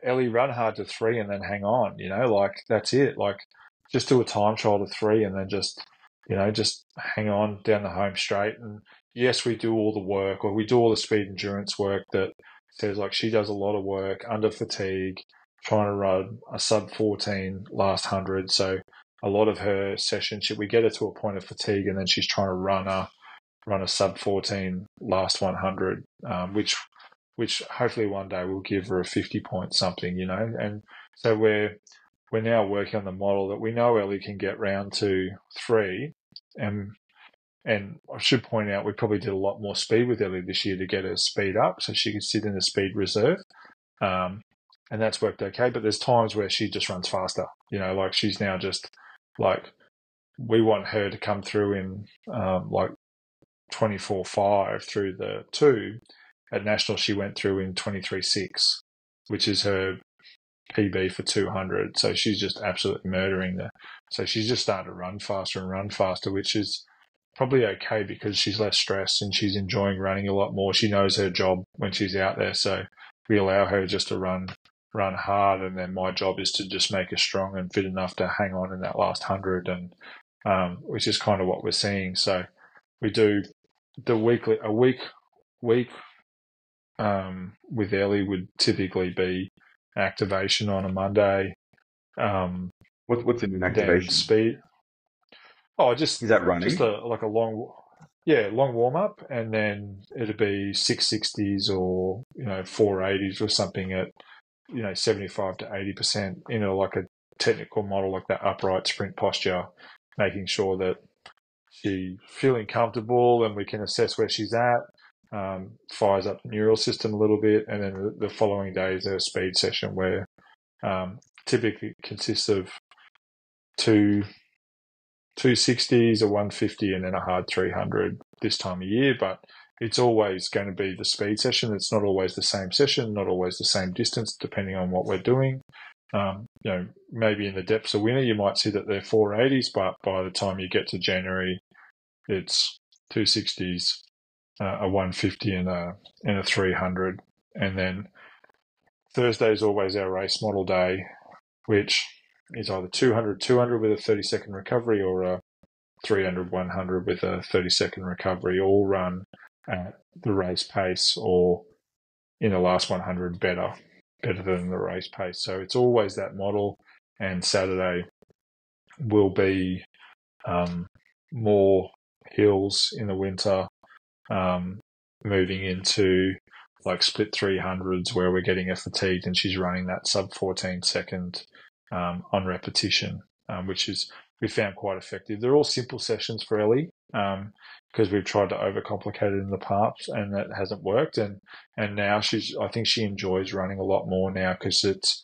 Speaker 2: Ellie, run hard to 3 and then hang on, like, that's it. Like, just do a time trial to 3 and then just hang on down the home straight. And yes, we do all the work, or we do all the speed endurance work that says, like, she does a lot of work under fatigue, trying to run a sub 14 last 100. So a lot of her sessions, we get her to a point of fatigue and then she's trying to run a sub 14 last 100, which hopefully one day will give her a 50 point something, And so we're now working on the model that we know Ellie can get round to 3. And I should point out, we probably did a lot more speed with Ellie this year to get her speed up so she could sit in the speed reserve. And that's worked okay. But there's times where she just runs faster, like she's now just like, we want her to come through in like 24.5 through the 2. At National, she went through in 23.6, which is her PB for 200. So she's just absolutely murdering there. So she's just starting to run faster, which is probably okay because she's less stressed and she's enjoying running a lot more. She knows her job when she's out there. So we allow her just to run hard. And then my job is to just make her strong and fit enough to hang on in that last 100. And which is kind of what we're seeing. So we do the week with Ellie would typically be activation on a Monday.
Speaker 1: What's an
Speaker 2: Then
Speaker 1: activation?
Speaker 2: speed. Oh, just
Speaker 1: Is that running?
Speaker 2: just a long warm up, and then it'd be 660s or 480s or something at 75 to 80%. Like a technical model like that upright sprint posture, making sure that she's feeling comfortable and we can assess where she's at. Fires up the neural system a little bit, and then the following day is a speed session where typically consists of 260s, a 150, and then a hard 300 this time of year. But it's always going to be the speed session. It's not always the same session, not always the same distance, depending on what we're doing. Maybe in the depths of winter, you might see that they're 480s, but by the time you get to January, it's 260s, a 150 and a 300. And then Thursday is always our race model day, which is either 200 with a 30-second recovery or a 300 with a 30-second recovery, all run at the race pace or in the last 100 better than the race pace. So it's always that model. And Saturday will be more hills in the winter, moving into like split 300s where we're getting her fatigued and she's running that sub 14 second on repetition, which is we found quite effective. They're all simple sessions for Ellie because we've tried to overcomplicate it in the past and that hasn't worked. And now I think she enjoys running a lot more now because it's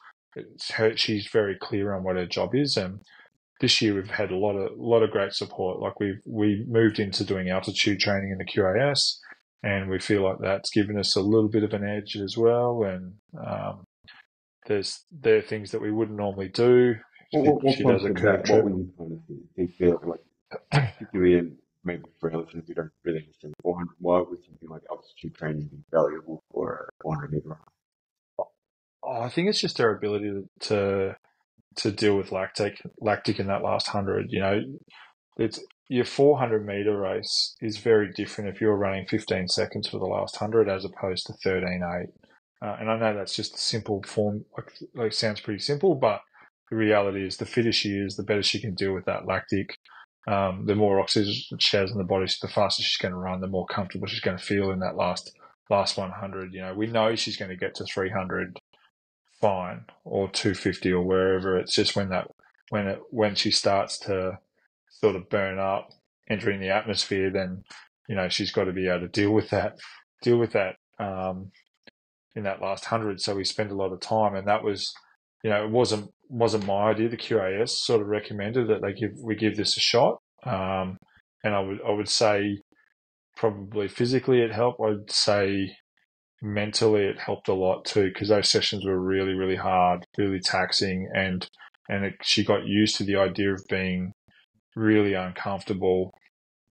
Speaker 2: her, she's very clear on what her job is. And this year we've had a lot of great support. Like we moved into doing altitude training in the QAS, and we feel like that's given us a little bit of an edge as well. And there are things that we wouldn't normally do.
Speaker 1: What
Speaker 2: She does a
Speaker 1: prompted
Speaker 2: curve
Speaker 1: that? What
Speaker 2: trip.
Speaker 1: were you kind of think feel like particularly in maybe for elephants who don't really understand 400, why would something like altitude training be valuable for a 400 meter run?
Speaker 2: I think it's just their ability to deal with lactic in that last 100. It's your 400-meter race is very different if you're running 15 seconds for the last 100 as opposed to 13.8. And I know that's just a simple form, like sounds pretty simple, but the reality is the fitter she is, the better she can deal with that lactic. The more oxygen she has in the body, the faster she's going to run, the more comfortable she's going to feel in that last 100. We know she's going to get to 300 fine, or 250 or wherever. It's just when she starts to sort of burn up, entering the atmosphere, then she's got to be able to deal with that in that last 100. So we spent a lot of time, and that was, it wasn't my idea. The QAS sort of recommended that we give this a shot, and I would say probably physically it helped. I'd say mentally it helped a lot too, because those sessions were really, really hard, really taxing, and she got used to the idea of being really uncomfortable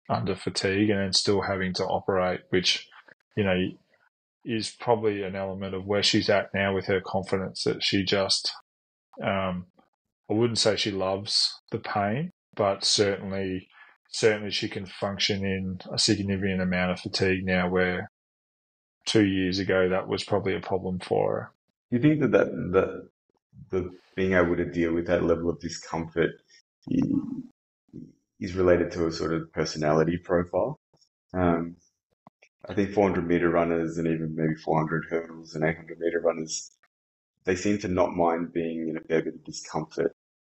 Speaker 2: under fatigue and then still having to operate, which you know is probably an element of where she's at now with her confidence, that she just I wouldn't say she loves the pain, but certainly she can function in a significant amount of fatigue now, where 2 years ago that was probably a problem for her.
Speaker 1: Do you think that the being able to deal with that level of discomfort i- is related to a sort of personality profile? Um, I think 400 meter runners and even maybe 400 hurdles and 800 meter runners, they seem to not mind being in a fair bit of discomfort.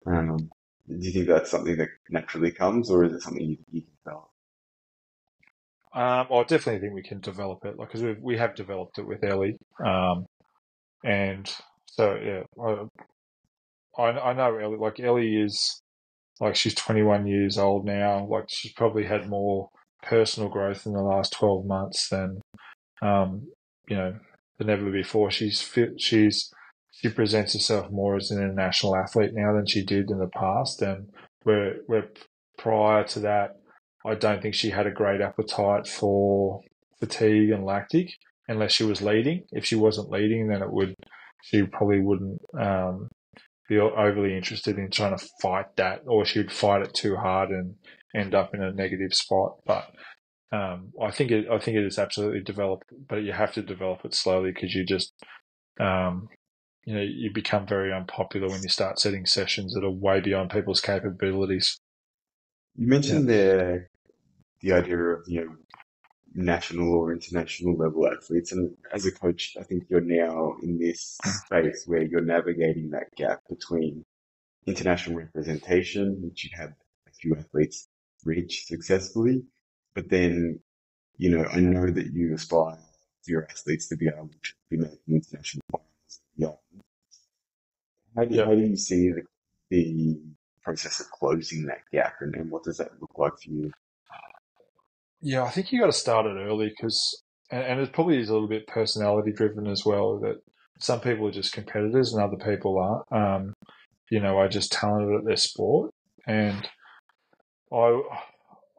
Speaker 1: Um, do you think that's something that naturally comes, or is it something you can develop?
Speaker 2: I definitely think we can develop it, because we have developed it with Ellie, and so yeah, I know Ellie. Like Ellie is like she's 21 years old now. Like she's probably had more personal growth in the last 12 months um, you know, than ever before. She's fit. She presents herself more as an international athlete now than she did in the past, and where prior to that, I don't think she had a great appetite for fatigue and lactic unless she was leading. If she wasn't leading, then she probably wouldn't be overly interested in trying to fight that, or she would fight it too hard and end up in a negative spot. But I think it is absolutely developed, but you have to develop it slowly, because um, you become very unpopular when you start setting sessions that are way beyond people's capabilities.
Speaker 1: You
Speaker 2: Yeah.
Speaker 1: mentioned the idea of national or international level athletes, and as a coach, I think you're now in this space where you're navigating that gap between international representation, which you had a few athletes reach successfully, but then I know that you aspire for your athletes to be able to be making international finals. Yeah.
Speaker 2: Yeah.
Speaker 1: How do you see the process of closing that gap, and what does that look like for you?
Speaker 2: Yeah, I think you got to start it early, because, and it probably is a little bit personality driven as well, that some people are just competitors and other people aren't. Are just talented at their sport. And I,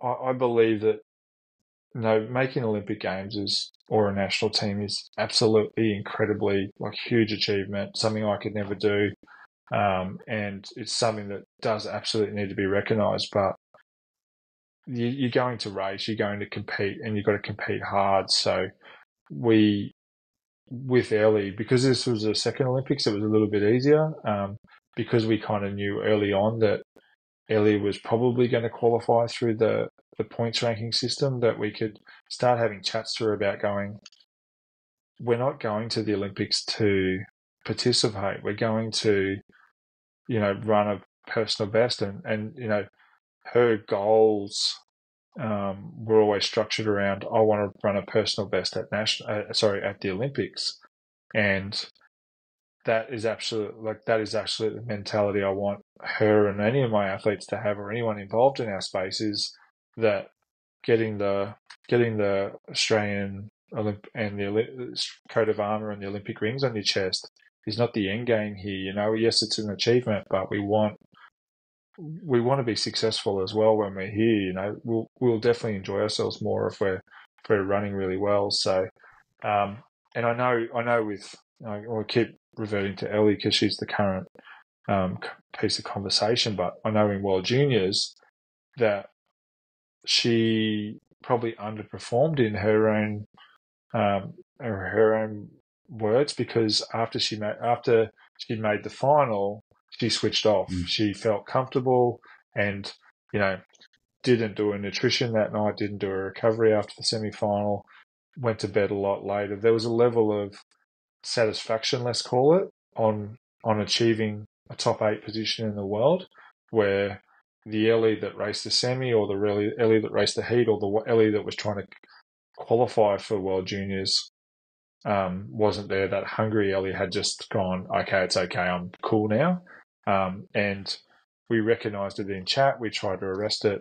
Speaker 2: I believe that, making Olympic Games or a national team is absolutely incredibly, like, huge achievement, something I could never do. And it's something that does absolutely need to be recognised. But you're going to race, you're going to compete, and you've got to compete hard. So we, with Ellie, because this was the second Olympics, it was a little bit easier, because we kind of knew early on that Ellie was probably going to qualify through the points ranking system, that we could start having chats to her about going, we're not going to the Olympics to participate. We're going to, run a personal best, and her goals were always structured around, I want to run a personal best at the Olympics. And that is absolutely the mentality I want her and any of my athletes to have, or anyone involved in our space, is that getting the Australian and the coat of armor and the Olympic rings on your chest is not the end game here. Yes, it's an achievement, but we want we want to be successful as well when we're here. You know, we'll definitely enjoy ourselves more if we're running really well. So, and I know with I keep reverting to Ellie because she's the current um, piece of conversation, but I know in World Juniors that she probably underperformed in her own words, because after she made the final, she switched off.
Speaker 1: Mm.
Speaker 2: She felt comfortable, and you know didn't do a nutrition that night, didn't do a recovery after the semi final, went to bed a lot later. There was a level of satisfaction, let's call it, on achieving a top 8 position in the world, where the Ellie that raced the semi, or the Ellie that raced the heat, or the Ellie that was trying to qualify for World Juniors wasn't there. That hungry Ellie had just gone, okay, it's okay, I'm cool now. And we recognised it in chat. We tried to arrest it.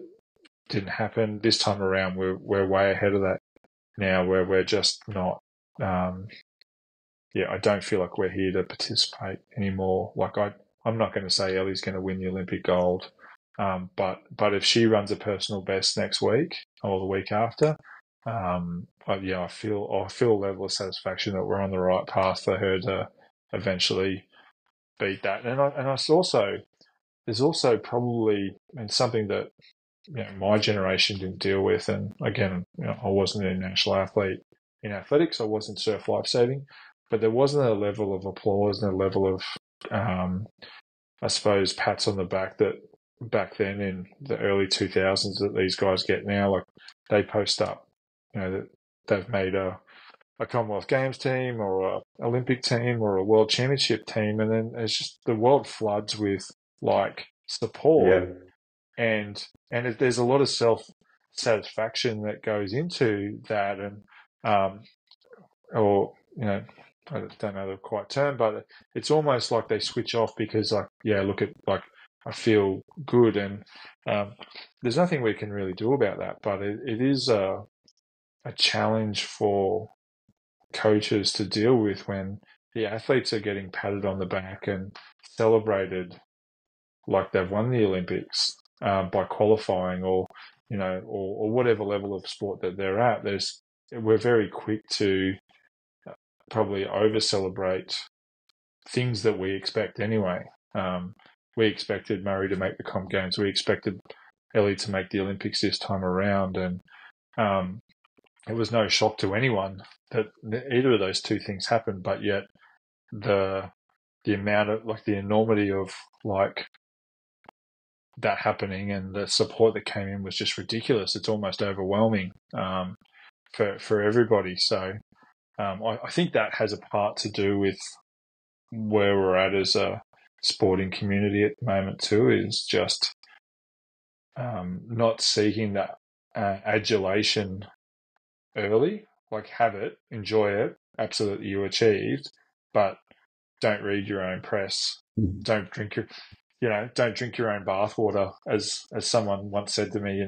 Speaker 2: Didn't happen. This time around, we're way ahead of that now, where we're just not. I don't feel like we're here to participate anymore. Like I'm not going to say Ellie's going to win the Olympic gold, but if she runs a personal best next week or the week after, I feel a level of satisfaction that we're on the right path for her to eventually beat that. And I also there's also probably something that my generation didn't deal with. And again, I wasn't a national athlete in athletics. I wasn't surf lifesaving, but there wasn't a level of applause and a level of, I suppose, pats on the back that back then in the early 2000s that these guys get now. Like they post up, that they've made a Commonwealth Games team or a Olympic team or a World Championship team, and then it's just the world floods with like support.
Speaker 1: Yeah.
Speaker 2: And there's a lot of self satisfaction that goes into that, and or I don't know the quite term, but it's almost like they switch off because I feel good, and there's nothing we can really do about that. But it is a challenge for coaches to deal with when the athletes are getting patted on the back and celebrated like they've won the Olympics by qualifying, or or whatever level of sport that they're at. We're very quick to probably over celebrate things that we expect anyway. We expected Murray to make the Comp Games. We expected Ellie to make the Olympics this time around, and it was no shock to anyone that either of those two things happened. But yet the amount of the enormity of that happening and the support that came in was just ridiculous. It's almost overwhelming for everybody. So I think that has a part to do with where we're at as a sporting community at the moment too, is just not seeking that adulation early. Like, have it, enjoy it, absolutely you achieved, but don't read your own press. Don't drink your own bathwater, as someone once said to me.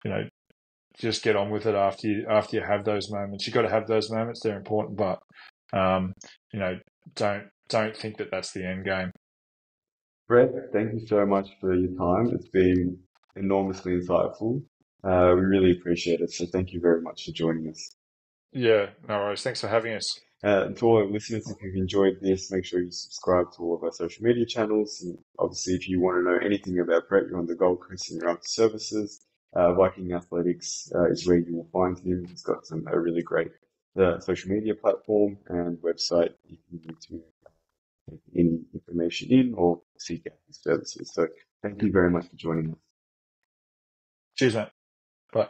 Speaker 2: It's just get on with it after you have those moments. You got to have those moments; they're important, but don't think that that's the end game.
Speaker 1: Brett, thank you so much for your time. It's been enormously insightful. We really appreciate it. So thank you very much for joining us.
Speaker 2: Yeah, no worries. Thanks for having us.
Speaker 1: To all our listeners, if you've enjoyed this, make sure you subscribe to all of our social media channels. And obviously, if you want to know anything about Brett, you're on the Gold Coast and you're after services, Viking Athletics is where you will find him. He's got a really great social media platform and website if you need to take any information in or seek out his services. So thank you very much for joining us.
Speaker 2: Cheers, mate. Bye.